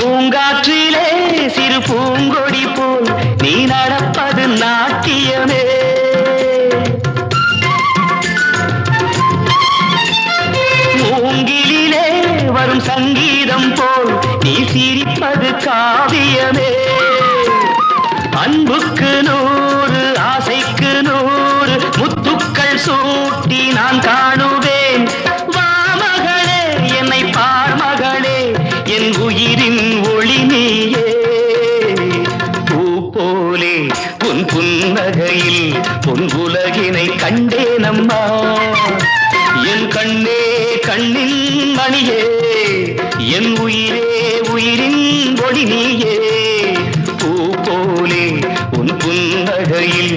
பூங்காற்றிலே சிறு பூங்கொடி போல் நீ நடப்பது நாட்டியமே. மூங்கிலே வரும் சங்கீதம் போல் நீ சிரிப்பது காவியமே. அன்புக்கு 100 ஆசைக்கு 100 முத்துக்கள் சூட்டி நான் காணுவேன். வா மகளே என்னை பார் மகளே என் உயிரின் ஒளி நீயே. பூ போலே உன் புன்னகையில் பொன் உலகினை கண்டேனம்மா. என் கண்ணே கண்ணின் மணியே என் உயிரே உயிரின் ஒளி நீயே. பூ போலே உன் புன்னகையில்